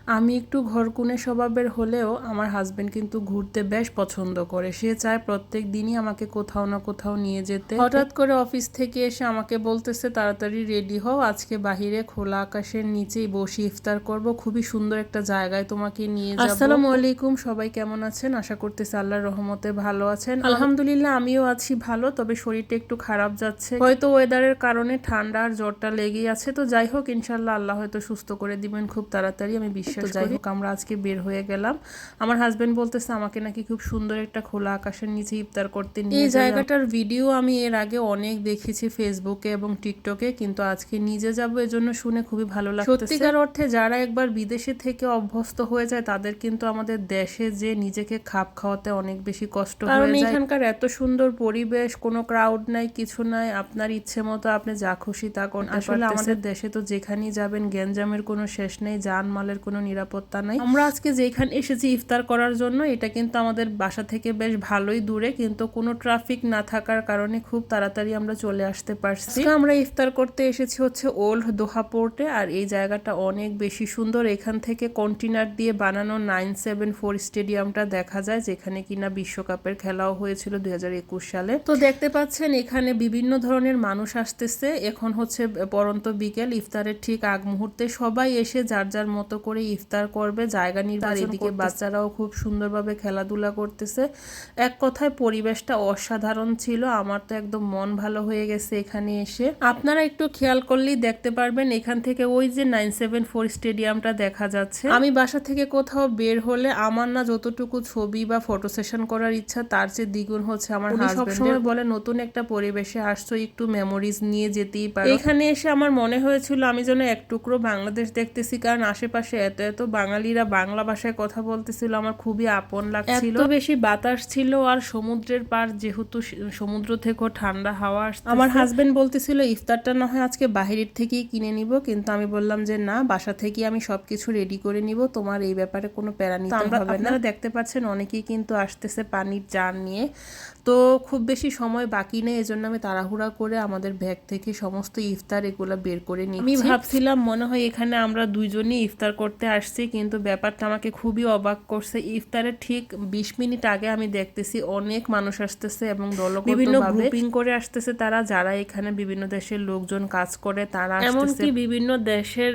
আমি একটু ঘরকুনে স্বভাবের হলেও আমার হাজবেন্ড কিন্তু ঘুরতে বেশ পছন্দ করে। সে চায় প্রত্যেক দিনই আমাকে কোথাও না কোথাও নিয়ে যেতে। হঠাৎ করে অফিস থেকে এসে আমাকে বলতেছে তাড়াতাড়ি রেডি হও, আজকে বাহিরে খোলা আকাশের নিচেই বসে ইফতার করব, খুবই সুন্দর একটা জায়গায় তোমাকে নিয়ে যাব। আসসালামু আলাইকুম, সবাই কেমন আছেন? আশা করতেছি আল্লাহর রহমতে ভালো আছেন। আলহামদুলিল্লাহ আমিও আছি ভালো, তবে শরীরটা একটু খারাপ যাচ্ছে, হয়তো ওয়েদারের কারণে ঠান্ডা আর জ্বরটা লেগেই আছে। তো যাই হোক, ইনশাল্লাহ আল্লাহ হয়তো সুস্থ করে দিবেন খুব তাড়াতাড়ি, আমি বিশ্বাস করি। যাই হোক, আমরা আজকে বের হয়ে গেলাম। আমার হাজবেন্ড বলতেছে আমাকে নাকি খুব সুন্দর একটা খোলা আকাশের নিচে ইফতার করতে নিয়ে যাবে। এই জায়গাটার ভিডিও আমি এর আগে অনেক দেখেছি ফেসবুকে এবং টিকটকে, কিন্তু আজকে নিজে যাব এজন্য শুনে খুবই ভালো লাগছে। সত্যিকার অর্থে যারা একবার বিদেশে থেকে অভ্যস্ত হয়ে যায় তাদের কিন্তু আমাদের দেশে যে নিজেকে খাপ খাওয়াতে অনেক বেশি কষ্ট হয়ে যায়। কারণ এখানকার এত সুন্দর পরিবেশ, কোনো ক্রাউড নাই, কিছু নাই, আপনার ইচ্ছে মতো আপনি যা খুশি তা করতে পারতেছেন। আসলে আমাদের দেশে তো যেখানেই যাবেন গ্যাঞ্জামের কোনো শেষ নেই, জানমালের কোনো নিরাপত্তা নাই। আমরা আজকে যেখানে এসেছি ইফতার করার জন্য, এটা কিন্তু আমাদের বাসা থেকে বেশ ভালোই দূরে, কিন্তু কোনো ট্রাফিক না থাকার কারণে খুব তাড়াতাড়ি আমরা চলে আসতে পারছি। আমরা ইফতার করতে এসেছি হচ্ছে ওল্ড দোহা পোর্টে, আর এই জায়গাটা অনেক বেশি সুন্দর। এখান থেকে কন্টেনার দিয়ে বানানো 974 স্টেডিয়ামটা দেখা যায়, যেখানে কিনা বিশ্বকাপের খেলাও হয়েছিল 2021 সালে। তো দেখতে পাচ্ছেন এখানে বিভিন্ন ধরনের মানুষ আসতেছে। এখন হচ্ছে পরন্ত বিকেল, ইফতারের ঠিক আগ মুহূর্তে সবাই এসে যার যার মতো করে ইফতার করবে, জায়গা নির্বাচন। এদিকে বাচ্চারাও খুব সুন্দরভাবে খেলাধুলা করতেছে। এক কথায় পরিবেশটা অসাধারণ ছিল, আমার তো একদম মন ভালো হয়ে গেছে এখানে এসে। আপনারা একটু খেয়াল করলেই দেখতে পারবেন এখান থেকে ওই যে 974 স্টেডিয়ামটা দেখা যাচ্ছে। আমি বাসা থেকে কোথাও বের হলে আমার না যতটুকু ছবি বা ফটো সেশন করার ইচ্ছা, তার চেয়ে দ্বিগুণ হচ্ছে আমার হাজবেন্ডের। সবসময় বলে নতুন একটা পরিবেশে আসছো, একটু মেমোরিজ নিয়ে যেতেই পারো। এখানে এসে আমার মনে হয়েছিল আমি যেন এক টুকরো বাংলাদেশ দেখতেছি, কারণ আশেপাশে এত এত বাঙালিরা বাংলা ভাষায় কথা বলতেছিল, আমার খুবই আপন লাগছিল। এত বেশি বাতাস ছিল, আর সমুদ্রের পার যেহেতু, সমুদ্র থেকেও ঠান্ডা হাওয়া আসছে। আমার হাজবেন্ড বলতেছিল ইফতারটা না হয় আজকে বাহিরের থেকেই কিনে নিব, কিন্তু আমি বললাম যে না, বাসা থেকে আমি সবকিছু রেডি করে নিব, তোমার এই ব্যাপারে কোনো প্যারা নিতে হবে না। আপনারা দেখতে পাচ্ছেন অনেকেই কিন্তু আসতেছে পানির জার নিয়ে। তো খুব বেশি সময় বাকি নেই, এজন্য আমি তাড়াহুড়া করে আমাদের ব্যাগ থেকে সমস্ত ইফতার এগুলো বের করে নিই। আমি ভাবছিলাম মনে হয় এখানে আমরা দুইজনই ইফতার করতে আসছি, কিন্তু ব্যাপারটা আমাকে খুবই অবাক করছে। ইফতারের ঠিক 20 মিনিট আগে আমি দেখতেছি অনেক মানুষ আসতেছে এবং দলগতভাবে বিভিন্ন গ্রুপিং করে আসতেছে তারা, যারা এখানে বিভিন্ন দেশের লোকজন কাজ করে তারা আসতেছে। এমনকি বিভিন্ন দেশের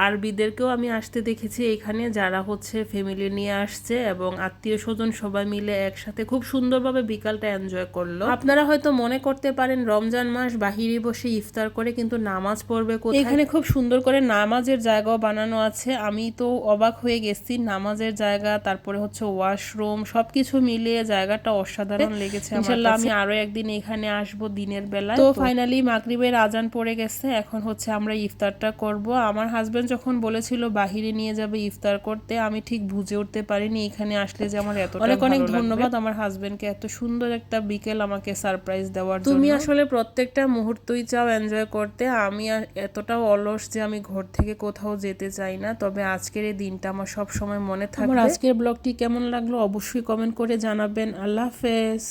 আরবিদেরকেও আমি আসতে দেখেছি এখানে, যারা হচ্ছে ফ্যামিলি নিয়ে আসছে এবং আত্মীয় স্বজন সবাই মিলে একসাথে খুব সুন্দরভাবে বিকালটা এনজয় করলো। আপনারা হয়তো মনে করতে পারেন রমজান মাস বাহিরে বসে ইফতার করে, কিন্তু নামাজ পড়বে কোথায়? এখানে খুব সুন্দর করে নামাজের জায়গাও বানানো আছে। আমি তো অবাক হয়ে গেছি, নামাজের জায়গা, তারপরে হচ্ছে ওয়াশরুম, সবকিছু মিলিয়ে জায়গাটা অসাধারণ লেগেছে। ইনশাআল্লাহ আমি আরো একদিন এখানে আসবো দিনের বেলায়। তো ফাইনালি মাগরিবের আজান পড়ে গেছে, এখন হচ্ছে আমরা ইফতারটা করব। আমার হাজবেন্ড যখন বলেছিল বাহিরে নিয়ে যাবে ইফতার করতে, আমি ঠিক বুঝে উঠতে পারিনি এখানে আসলে যে আমার এতটা অনেক অনেক ধন্যবাদ আমার হাজবেন্ডকে এত সুন্দর একটা বিকেল আমাকে সারপ্রাইজ দেওয়ার জন্য। তুমি আসলে প্রত্যেকটা মুহূর্তই চাও এনজয় করতে, আমি এতটাও অলস যে আমি ঘর থেকে কোথাও যেতে চাই না। তবে আজকের এই দিনটা আমার সব সময় মনে থাকবে। আমার আজকের ব্লগটি কেমন লাগলো অবশ্যই কমেন্ট করে জানাবেন। আল্লাহ হাফেজ।